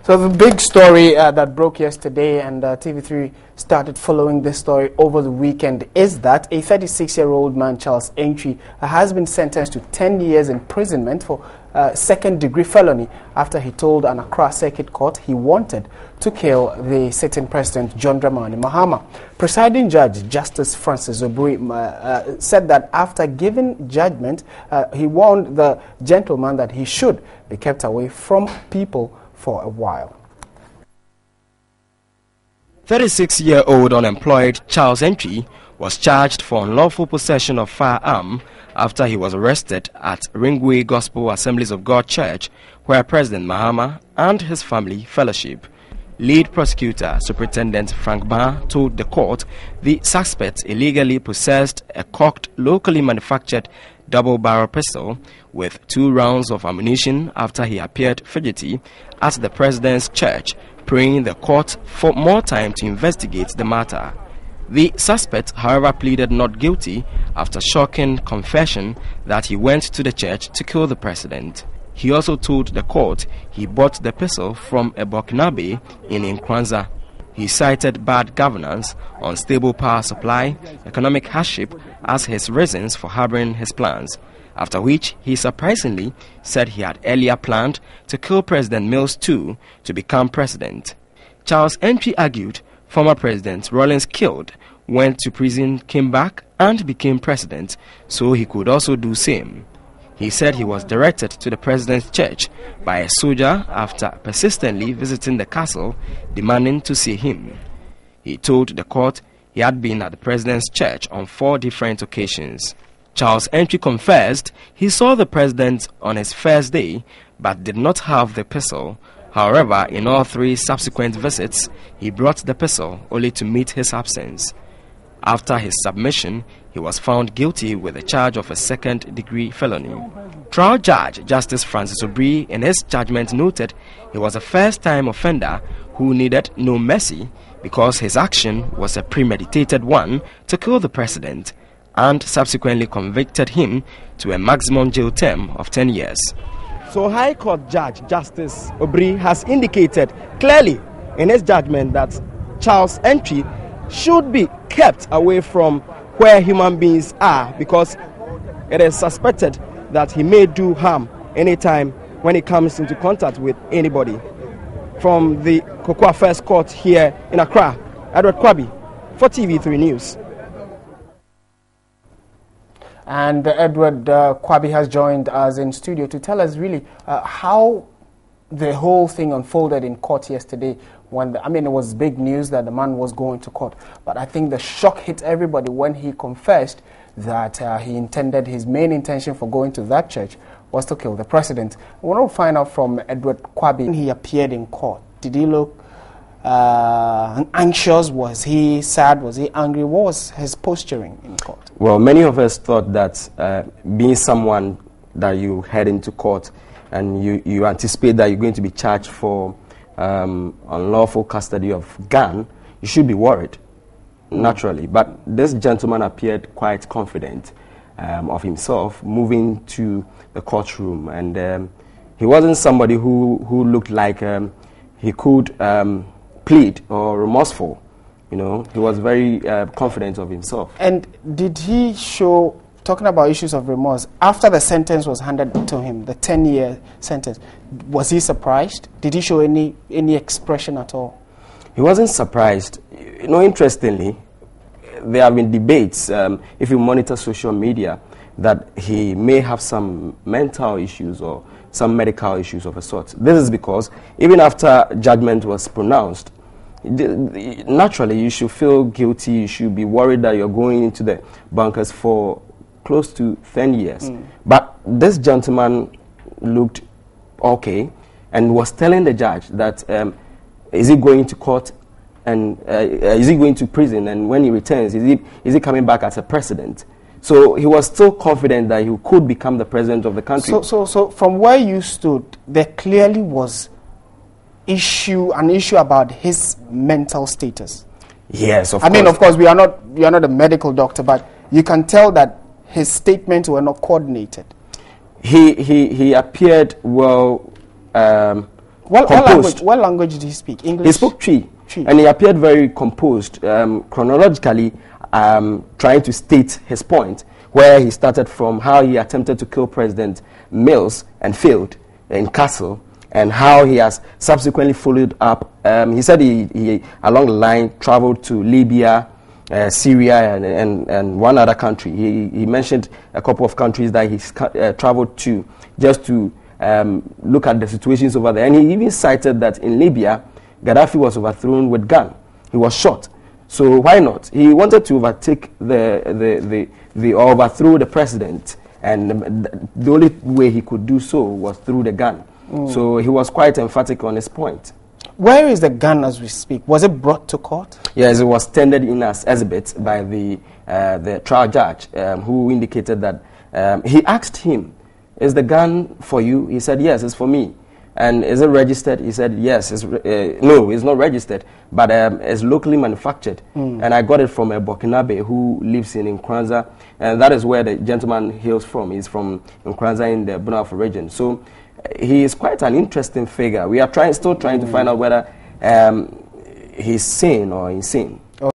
So the big story that broke yesterday, and TV3 started following this story over the weekend, is that a 36-year-old man, Charles Antwi, has been sentenced to 10 years imprisonment for second-degree felony after he told an Accra Circuit Court he wanted to kill the sitting president, John Dramani Mahama. Presiding Judge Justice Francis Obri said that after giving judgment, he warned the gentleman that he should be kept away from people for a while. 36-year-old unemployed Charles Antwi was charged for unlawful possession of firearm after he was arrested at Ringway Gospel Assemblies of God Church, where President Mahama and his family fellowship. Lead prosecutor Superintendent Frank Ba told the court the suspect illegally possessed a cocked, locally manufactured double-barrel pistol with 2 rounds of ammunition after he appeared fidgety at the president's church, praying the court for more time to investigate the matter. The suspect, however, pleaded not guilty after shocking confession that he went to the church to kill the president. He also told the court he bought the pistol from a Burkinabe in Nkranza. He cited bad governance, unstable power supply, economic hardship as his reasons for harboring his plans, after which he surprisingly said he had earlier planned to kill President Mills too to become president. Charles Antwi argued former President Rawlings killed, went to prison, came back and became president, so he could also do same. He said he was directed to the president's church by a soldier after persistently visiting the castle demanding to see him. He told the court he had been at the president's church on 4 different occasions. Charles Antwi confessed he saw the president on his first day but did not have the pistol. However, in all 3 subsequent visits, he brought the pistol only to meet his absence. After his submission, he was found guilty with a charge of a second-degree felony. Trial Judge Justice Francis Obri in his judgment noted he was a first-time offender who needed no mercy because his action was a premeditated one to kill the president, and subsequently convicted him to a maximum jail term of 10 years. So High Court Judge Justice Obri has indicated clearly in his judgment that Charles Antwi should be kept away from where human beings are because it is suspected that he may do harm anytime when he comes into contact with anybody. From the Kokwa First Court here in Accra, Edward Kwabi for TV3 News. And Edward Kwabi has joined us in studio to tell us really how the whole thing unfolded in court yesterday. When it was big news that the man was going to court, but I think the shock hit everybody when he confessed that his main intention for going to that church was to kill the president. We want to find out from Edward Kwabi. When he appeared in court, did he look anxious? Was he sad? Was he angry? What was his posturing in court? Well, many of us thought that being someone that you head into court and you anticipate that you're going to be charged for unlawful custody of gun, you should be worried, naturally. But this gentleman appeared quite confident of himself moving to the courtroom, and he wasn't somebody who looked like he could plead or remorseful. You know, he was very confident of himself. And did he show, talking about issues of remorse, after the sentence was handed to him, the 10-year sentence, was he surprised? Did he show any expression at all? He wasn't surprised. You know, interestingly, there have been debates, if you monitor social media, that he may have some mental issues or some medical issues of a sort. This is because even after judgment was pronounced, naturally you should feel guilty, you should be worried that you're going into the bunkers for close to 10 years. But this gentleman looked okay and was telling the judge that is he going to court and is he going to prison, and when he returns, is he coming back as a president? So he was still confident that he could become the president of the country. So from where you stood, there clearly was an issue about his mental status. Yes, of course. I mean, of course, we are not a medical doctor, but you can tell that his statements were not coordinated. He appeared well What language did he speak? English? He spoke Twi. And he appeared very composed, chronologically trying to state his point, where he started from how he attempted to kill President Mills and failed in Castle, and how he has subsequently followed up. He said he along the line traveled to Libya, Syria, and one other country. He mentioned a couple of countries that he traveled to just to look at the situations over there. And he even cited that in Libya, Gaddafi was overthrown with gun. He was shot. So why not? He wanted to overtake or overthrow the president, and the only way he could do so was through the gun. So he was quite emphatic on his point. Where is the gun as we speak? Was it brought to court? Yes, it was tendered in as exhibit by the trial judge, who indicated that he asked him, "Is the gun for you?" He said, "Yes, it's for me." "And is it registered?" He said, "Yes, no, it's not registered, but it's locally manufactured. And I got it from a Burkinabe who lives in Nkranza, and that is where the gentleman hails from. He's from Nkranza in the Bunafo region." So he is quite an interesting figure. We are still trying to find out whether he's sane or insane.